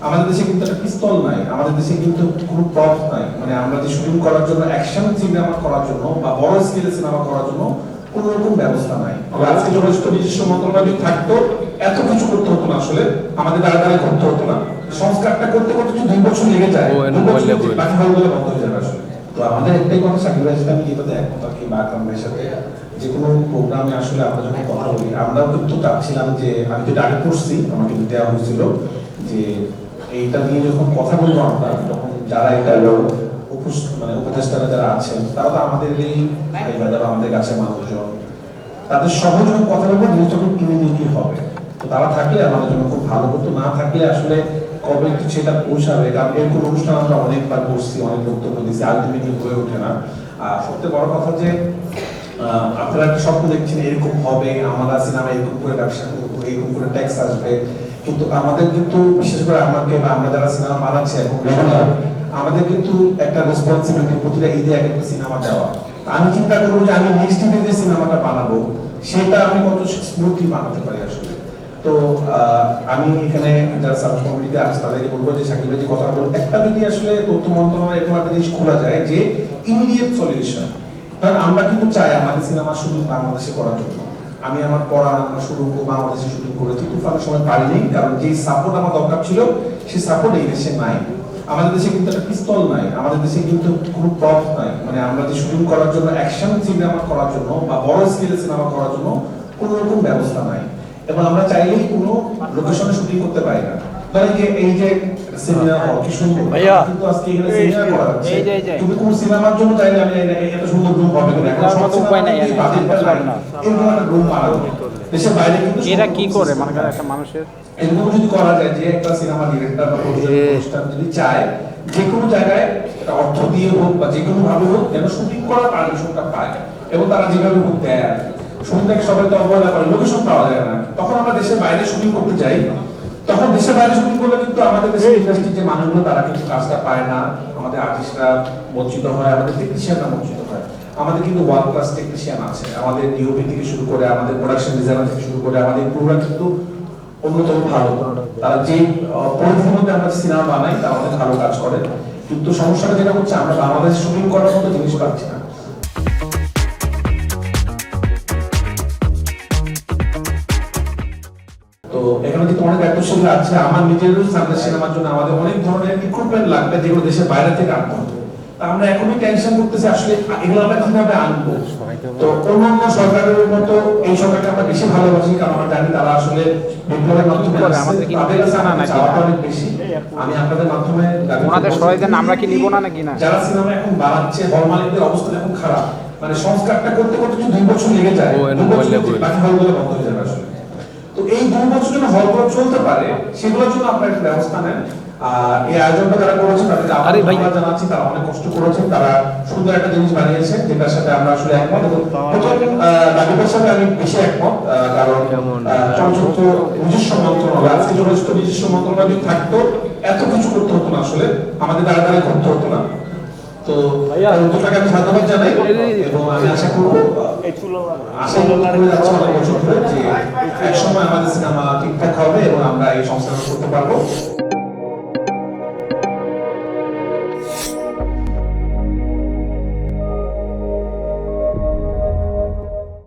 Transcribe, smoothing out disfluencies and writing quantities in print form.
আমাদের দেশে কিন্তু একটা পিস্তল নাই, আমাদের দেশে কিন্তু কোনো প্রপ নাই, মানে আমরা যে শুটিং করার জন্য অ্যাকশন সিনেমা করার জন্য বা বড় স্কেলে সিনেমা করার জন্য কোন রকম ব্যবস্থা নাই। আজকে যথেষ্ট নিজস্ব মন্ত্রণালয় থাকতো, এত কিছু করতে হতো না, আসলে আমাদের দ্বারা দ্বারা করতে হতো না। সংস্কারটা করতে করতে যদি 2 বছর লেগে যায়, 2 বছর বাকি হলগুলো বন্ধ হয়ে যাবে আসলে। তো আমাদের একটাই কথা, শাকিব ভাইয়ের সাথে আমি যেটাতে একমত আর কি, বা আকরাম ভাইয়ের সাথে, যে কোনো প্রোগ্রামে আসলে আমরা যখন কথা বলি, আমরাও কিন্তু চাচ্ছিলাম যে, আমি যেটা আগে করছি, আমাকে দেওয়া হয়েছিল যে এইটা নিয়ে যখন কথা বলবো আমরা, তখন যারা এটা মানে উপদেষ্টারা যারা আছেন, তারা তো আমাদের এই যারা আমাদের কাছে মানুষজন, তাদের সহজ যখন কথা বলবো জিনিসটা খুব ইমিডিয়েটলি হবে। তো তারা থাকলে আমাদের জন্য খুব ভালো হতো, না থাকলে আসলে কবে একটু সেটা পৌঁছাবে, কারণ এরকম অনুষ্ঠান আমরা অনেকবার করছি, অনেক বক্তব্য দিচ্ছি, আলটিমেটলি হয়ে ওঠে না। আর সবচেয়ে বড় কথা যে আপনারা একটা স্বপ্ন দেখছেন এরকম হবে, আমরা সিনেমা এরকম করে ব্যবসা করবো, এরকম করে ট্যাক্স আসবে, কিন্তু আমাদের কিন্তু বিশেষ করে আমাকে বা আমরা যারা সিনেমা বানাচ্ছি এখন আমাদের কিন্তু একটা রেসপন্সিবিলিটি, প্রতিটা ঈদে এক একটা সিনেমা দেওয়া। আমি চিন্তা করবো যে আমি নেক্সট ঈদে যে সিনেমাটা বানাবো সেটা আমি কত স্মুথলি বানাতে পারি আসলে। তো আমি এখানে যারা সাব কমিটিতে আছে তাদেরকে বলবো যে শাকিব ভাই যে কথা বলবো, একটা যদি আসলে তথ্য মন্ত্রণালয় এরকম একটা জিনিস খোলা যায় যে ইমিডিয়েট সলিউশন, কারণ আমরা কিন্তু চাই আমাদের সিনেমা শুধু বাংলাদেশে করার জন্য। আমি আমার পড়া আমরা শুরু বাংলাদেশে শুটিং করেছি, তুফানের সময় পারিনি, কারণ যে সাপোর্ট আমার দরকার ছিল সেই সাপোর্ট এই দেশে নাই। আমাদের দেশে কিন্তু একটা পিস্তল নাই, আমাদের দেশে কিন্তু কোনো প্রপ নাই, মানে আমরা যে শুটিং করার জন্য অ্যাকশন সিনেমা করার জন্য বা বড় স্কেলে সিনেমা করার জন্য কোনো রকম ব্যবস্থা নাই, এবং আমরা চাইলেই কোনো লোকেশনে শুটিং করতে পারি না। ধরেন যে এই যে সেমিনার হল কি সুন্দর, কিন্তু আজকে এখানে সেমিনার করা হচ্ছে, তুমি কোন সিনেমার জন্য চাইলে আমি এত সুন্দর রুম হবে না, এখন সব উপায় নাই, বাজেটটা লাগে না, এরকম একটা রুম মারা দেশের বাইরে কিন্তু এরা কি করে মানে একটা মানুষের এরকম যদি করা যায় যে একটা সিনেমা ডিরেক্টর বা প্রযোজক যদি চায় যে কোনো জায়গায় অর্থ দিয়ে হোক বা যে কোনো ভাবে হোক যেন শুটিং করার পারমিশনটা পায়, এবং তারা যেভাবে হোক দেয়। শুটিং থেকে সবাই তো অবহেলা করে, লোকেশন পাওয়া যায় না, তখন আমরা দেশের বাইরে শুটিং করতে যাই, তখন দেশের বাইরে শুটিং করলে কিন্তু আমাদের দেশের ইন্ডাস্ট্রির যে মানুষগুলো তারা কিন্তু কাজটা পায় না, আমাদের আর্টিস্টরা বঞ্চিত হয়, আমাদের টেকনিশিয়ানরা বঞ্চিত হয়। আমাদের কিন্তু ওয়ার্ল্ড ক্লাস টেকনিশিয়ান আছে, আমাদের ডিওপি থেকে শুরু করে আমাদের প্রোডাকশন ডিজাইনার থেকে শুরু করে আমাদের পুরোটা কিন্তু অন্যতম ভালো। তারা যে পরিধির মধ্যে আমরা সিনেমা বানাই তারা অনেক ভালো কাজ করে, কিন্তু সমস্যাটা যেটা হচ্ছে আমরা বাংলাদেশ শুটিং করার মতো জিনিস পাচ্ছি না। তো এখানে কিন্তু অনেক দায়িত্বশীল আছে, আমার নিজেরও সামনে সিনেমার জন্য আমাদের অনেক ধরনের ইকুইপমেন্ট লাগবে যেগুলো দেশের বাইরে থেকে আনতে হবে। আমরা এখনই টেনশন করতেছি আসলে এগুলো আমরা কিভাবে আনবো। তো অন্যান্য সরকারের মতো এই সরকারকে আমরা বেশি ভালোবাসি, কারণ আমরা জানি তারা আসলে বিপ্লবের মাধ্যমে তাদের কাছে চাওয়াটা অনেক বেশি। আমি আপনাদের মাধ্যমে ওনাদের সহায় দেন, আমরা কি নিব না নাকি না? যারা সিনেমা এখন বানাচ্ছে, হল মালিকদের অবস্থা এখন খারাপ, মানে সংস্কারটা করতে করতে যদি 2 বছর লেগে যায়, 2 বছর বাকি হলগুলো বন্ধ হয়ে যাবে আসলে। তো এই 2 বছর যেন হলগুলো চলতে পারে সেগুলোর জন্য আপনারা একটা ব্যবস্থা নেন। এই আয়োজনটা যারা করেছেন তাদেরকে আমরা জানাচ্ছি, তারা অনেক কষ্ট করেছেন, তারা সুন্দর একটা জিনিস বানিয়েছে যেটার সাথে আমরা আসলে একমত, এবং দাবিটার সাথে আমি বেশি একমত, কারণ চলচ্চিত্র নিজস্ব মন্ত্রণালয়, আজকে চলচ্চিত্র নিজস্ব মন্ত্রণালয় থাকতো এত কিছু করতে হতো না, আসলে আমাদের দ্বারা দ্বারা করতে হতো না। তো উদ্যোগটাকে আমি ধন্যবাদ জানাই, এবং আমি আশা করবো অনেক বছর ধরে যে এক সময় আমাদের সিনেমা ঠিকঠাক হবে এবং আমরা এই সংস্কার করতে পারবো।